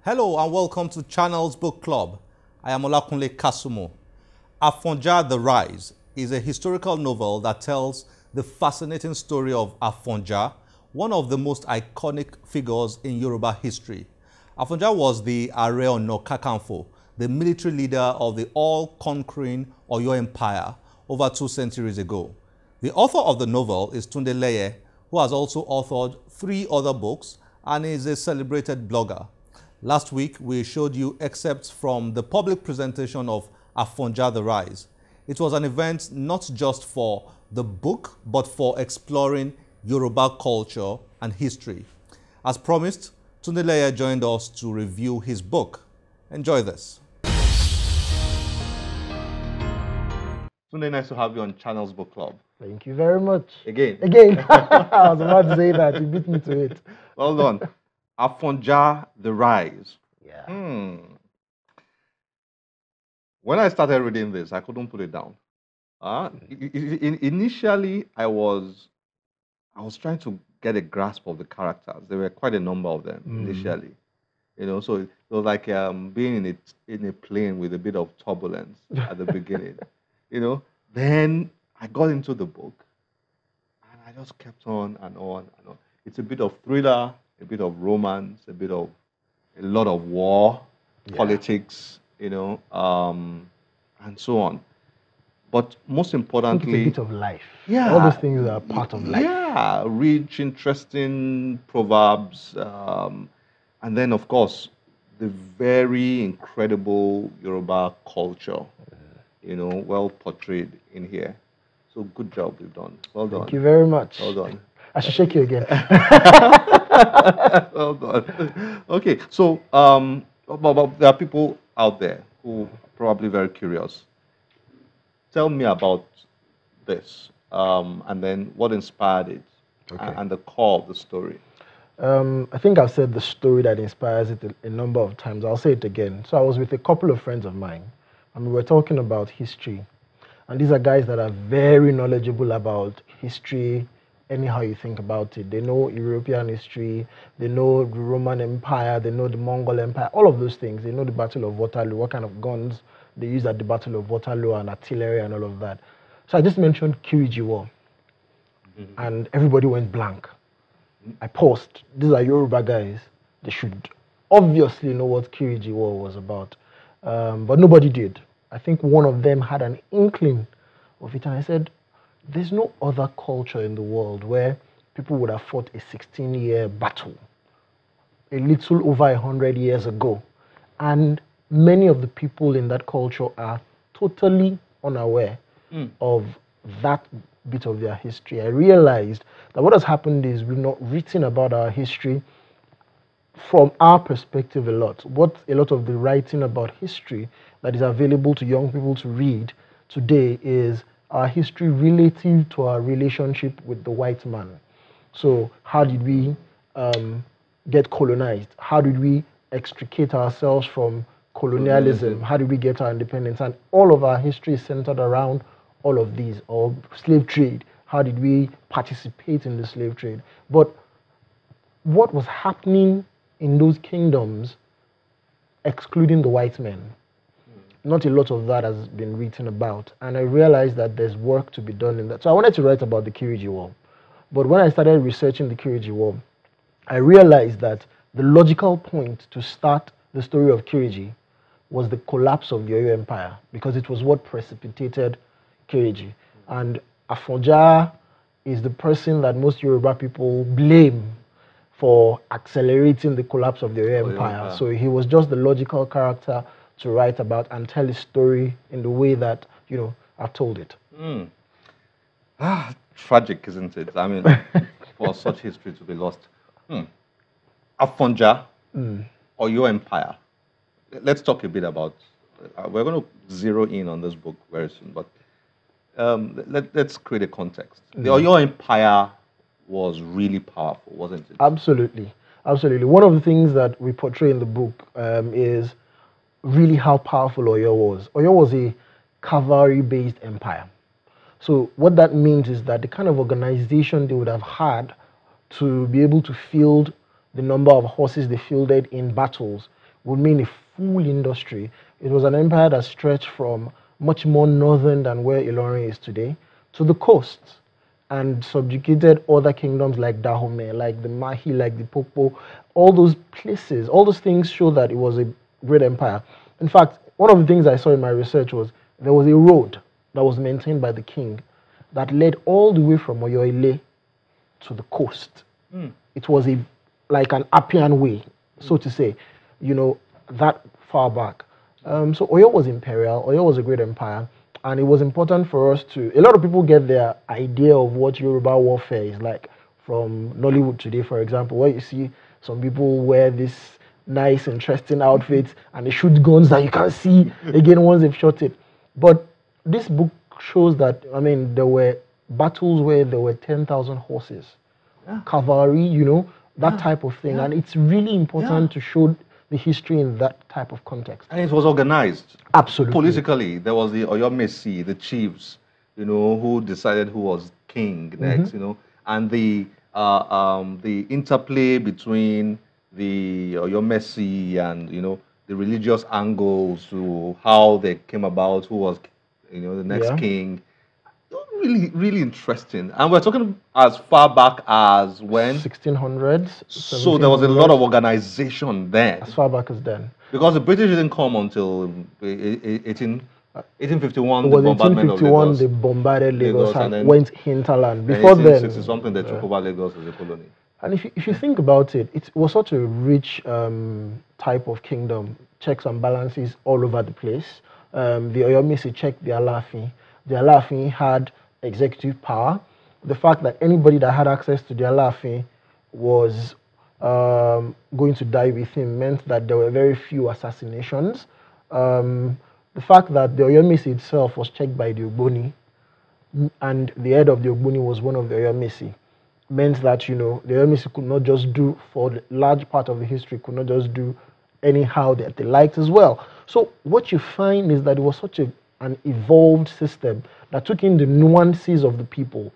Hello and welcome to Channel's Book Club. I am Olakunle Kasumo. Afonja The Rise is a historical novel that tells the fascinating story of Afonja, one of the most iconic figures in Yoruba history. Afonja was the Are Ona Kakanfo, the military leader of the all-conquering Oyo Empire over 2 centuries ago. The author of the novel is Tunde Leye, who has also authored 3 other books and is a celebrated blogger. Last week, we showed you excerpts from the public presentation of Afonja The Rise. It was an event not just for the book, but for exploring Yoruba culture and history. As promised, Tunde Leye joined us to review his book. Enjoy this. Tunde, nice to have you on Channel's Book Club. Thank you very much. Again. I was about to say that. You beat me to it. Well done. Afonja The Rise. Yeah. When I started reading this, I couldn't put it down. Initially, I was trying to get a grasp of the characters. There were quite a number of them initially. So it was like being in a plane with a bit of turbulence at the beginning. Then I got into the book, and I just kept on and on and on. It's a bit of thriller, a bit of romance, a lot of war, politics, and so on. But most importantly, it's a bit of life. Yeah, all those things are part of life. Yeah, rich, interesting proverbs, and then of course the very incredible Yoruba culture, well portrayed in here. So good job you've done. Well done. Thank you very much. Well done. I should shake you again. Well done. Okay, so but there are people out there who are probably very curious. Tell me about this, and then what inspired it, and the core of the story. I think I've said the story that inspires it a number of times. I'll say it again. So I was with a couple of friends of mine, and we were talking about history. And these are guys that are very knowledgeable about history, anyhow you think about it. They know European history, they know the Roman Empire, they know the Mongol Empire, all of those things. They know the Battle of Waterloo, what kind of guns they used at the Battle of Waterloo and artillery and all of that. So I just mentioned Kiriji War, and everybody went blank. I paused. These are Yoruba guys. They should obviously know what Kiriji War was about, but nobody did. I think one of them had an inkling of it, and I said, there's no other culture in the world where people would have fought a 16-year battle a little over 100 years ago. And many of the people in that culture are totally unaware of that bit of their history. I realized that what has happened is we've not written about our history from our perspective a lot. What a lot of the writing about history that is available to young people to read today is our history relative to our relationship with the white man. So how did we get colonized? How did we extricate ourselves from colonialism? How did we get our independence? And all of our history is centered around all of these, or slave trade. How did we participate in the slave trade? But what was happening in those kingdoms, excluding the white men? Not a lot of that has been written about, and I realized that there's work to be done in that. So I wanted to write about the Kiriji War, but when I started researching the Kiriji War, I realized that the logical point to start the story of Kiriji was the collapse of the Oyo Empire, because it was what precipitated Kiriji. And Afonja is the person that most Yoruba people blame for accelerating the collapse of the Oyo Empire. So he was just the logical character to write about and tell his story in the way that, I've told it. Tragic, isn't it? I mean, for such history to be lost. Afonja, or your empire. Let's talk a bit about, we're going to zero in on this book very soon, but let's create a context. The Oyo Empire was really powerful, wasn't it? Absolutely. Absolutely. One of the things that we portray in the book is really how powerful Oyo was. Oyo was a cavalry-based empire. So what that means is that the kind of organization they would have had to be able to field the number of horses they fielded in battles would mean a full industry. It was an empire that stretched from much more northern than where Ilorin is today to the coast and subjugated other kingdoms like Dahomey, like the Mahi, like the Popo. All those places, all those things show that it was a great empire. In fact, one of the things I saw in my research was there was a road that was maintained by the king that led all the way from Oyo-Ile to the coast. It was like an Appian way, so to say, that far back. So Oyo was imperial, Oyo was a great empire, and it was important for us to, a lot of people get their idea of what Yoruba warfare is like from Nollywood today, for example, where you see some people wear this nice, interesting outfits and they shoot guns that you can't see again once they've shot it. But this book shows that, there were battles where there were 10,000 horses, cavalry, that type of thing. And it's really important to show the history in that type of context. And it was organized. Absolutely. Politically, there was the Oyomesi, the chiefs, who decided who was king next, and the interplay between the Oyomesi and, the religious angles to how they came about, who was, the next king. Really, really interesting. And we're talking as far back as when? 1600s. So there was a lot of organization then. As far back as then. Because the British didn't come until 1851. It was 1851 they bombarded Lagos and went hinterland. Before then, 1860 something they took over Lagos as a colony. And if you think about it, it was such a rich type of kingdom, checks and balances all over the place. The Oyomesi checked the Alaafin. The Alaafin had executive power. The fact that anybody that had access to the Alaafin was going to die with him meant that there were very few assassinations. The fact that the Oyomesi itself was checked by the Ogboni, and the head of the Ogboni was one of the Oyomesi, meant that, the Oyomesi could not just do, for the large part of the history, could not just do anyhow that they liked as well. So what you find is that it was such an evolved system that took in the nuances of the people.